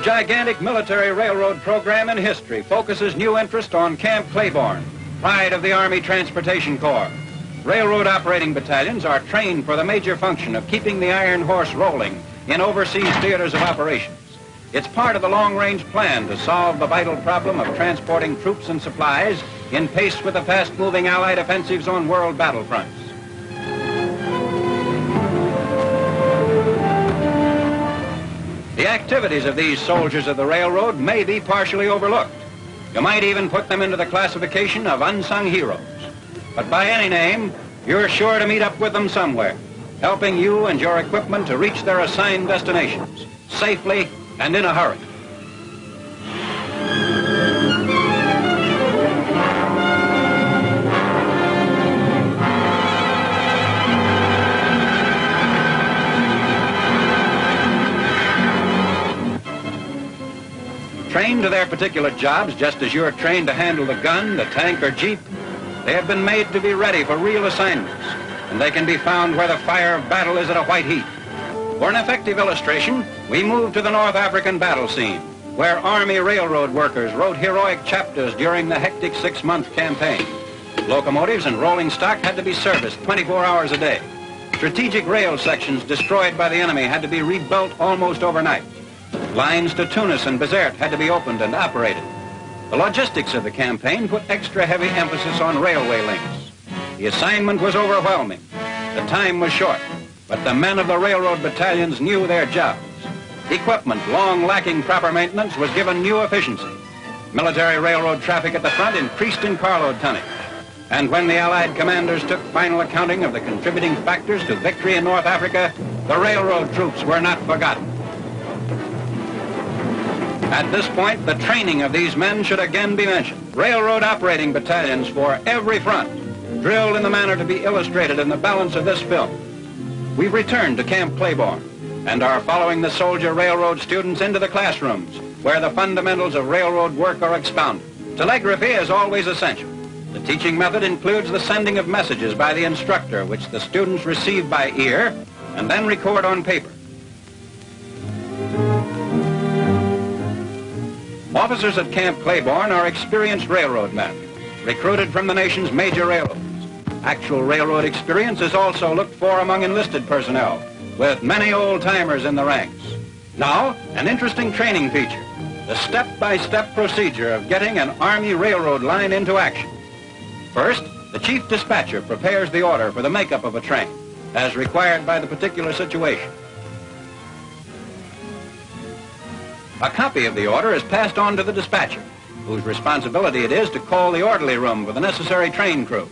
gigantic military railroad program in history focuses new interest on Camp Claiborne, pride of the Army Transportation Corps. Railroad operating battalions are trained for the major function of keeping the Iron Horse rolling in overseas theaters of operations. It's part of the long-range plan to solve the vital problem of transporting troops and supplies in pace with the fast-moving Allied offensives on world battlefronts. The activities of these soldiers of the railroad may be partially overlooked. You might even put them into the classification of unsung heroes. But by any name, you're sure to meet up with them somewhere, helping you and your equipment to reach their assigned destinations, safely and in a hurry. Trained to their particular jobs, just as you're trained to handle the gun, the tank, or jeep, they have been made to be ready for real assignments, and they can be found where the fire of battle is at a white heat. For an effective illustration, we move to the North African battle scene, where Army railroad workers wrote heroic chapters during the hectic 6-month campaign. Locomotives and rolling stock had to be serviced 24 hours a day. Strategic rail sections destroyed by the enemy had to be rebuilt almost overnight. Lines to Tunis and Bizerte had to be opened and operated. The logistics of the campaign put extra heavy emphasis on railway links. The assignment was overwhelming. The time was short, but the men of the railroad battalions knew their jobs. Equipment, long lacking proper maintenance, was given new efficiency. Military railroad traffic at the front increased in carload tonnage. And when the Allied commanders took final accounting of the contributing factors to victory in North Africa, the railroad troops were not forgotten. At this point, the training of these men should again be mentioned. Railroad operating battalions for every front, drilled in the manner to be illustrated in the balance of this film. We've returned to Camp Claiborne and are following the soldier railroad students into the classrooms where the fundamentals of railroad work are expounded. Telegraphy is always essential. The teaching method includes the sending of messages by the instructor, which the students receive by ear and then record on paper. Officers at Camp Claiborne are experienced railroad men, recruited from the nation's major railroads. Actual railroad experience is also looked for among enlisted personnel, with many old-timers in the ranks. Now, an interesting training feature, the step-by-step procedure of getting an Army railroad line into action. First, the chief dispatcher prepares the order for the makeup of a train, as required by the particular situation. A copy of the order is passed on to the dispatcher, whose responsibility it is to call the orderly room for the necessary train crew.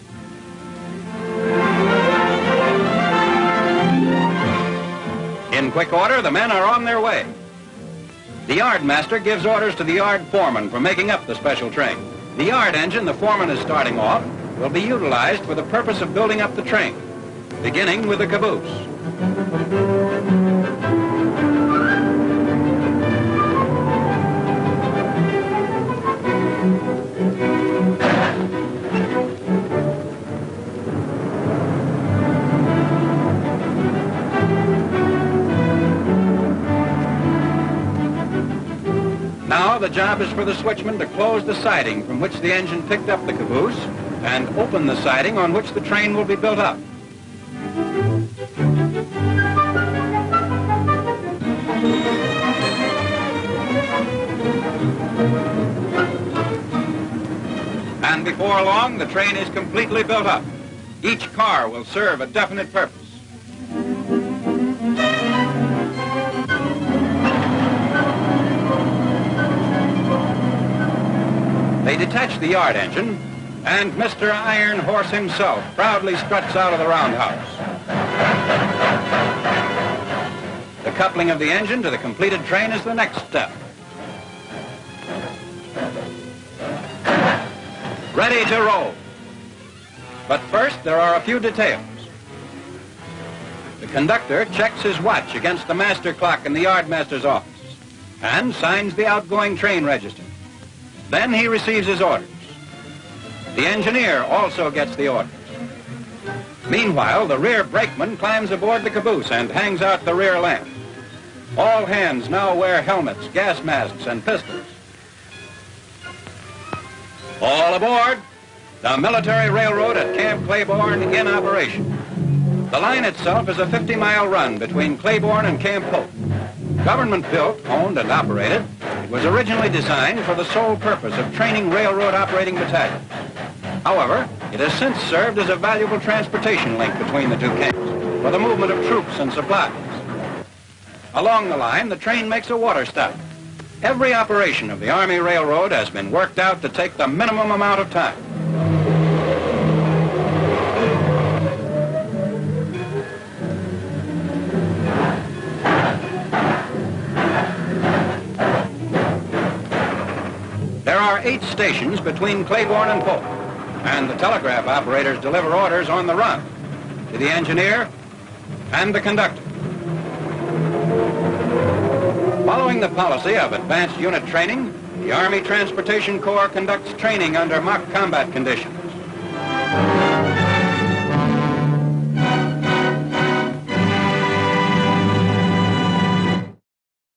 In quick order, the men are on their way. The yard master gives orders to the yard foreman for making up the special train. The yard engine the foreman is starting off will be utilized for the purpose of building up the train, beginning with the caboose. Now the job is for the switchman to close the siding from which the engine picked up the caboose and open the siding on which the train will be built up. And before long, the train is completely built up. Each car will serve a definite purpose. They detach the yard engine, and Mr. Iron Horse himself proudly struts out of the roundhouse. The coupling of the engine to the completed train is the next step. Ready to roll. But first, there are a few details. The conductor checks his watch against the master clock in the yardmaster's office and signs the outgoing train register. Then he receives his orders. The engineer also gets the orders. Meanwhile, the rear brakeman climbs aboard the caboose and hangs out the rear lamp. All hands now wear helmets, gas masks, and pistols. All aboard! The military railroad at Camp Claiborne in operation. The line itself is a 50-mile run between Claiborne and Camp Polk. Government-built, owned, and operated, it was originally designed for the sole purpose of training railroad operating battalions. However, it has since served as a valuable transportation link between the two camps for the movement of troops and supplies. Along the line, the train makes a water stop. Every operation of the Army Railroad has been worked out to take the minimum amount of time. There are 8 stations between Claiborne and Polk, and the telegraph operators deliver orders on the run to the engineer and the conductor. Following the policy of advanced unit training, the Army Transportation Corps conducts training under mock combat conditions.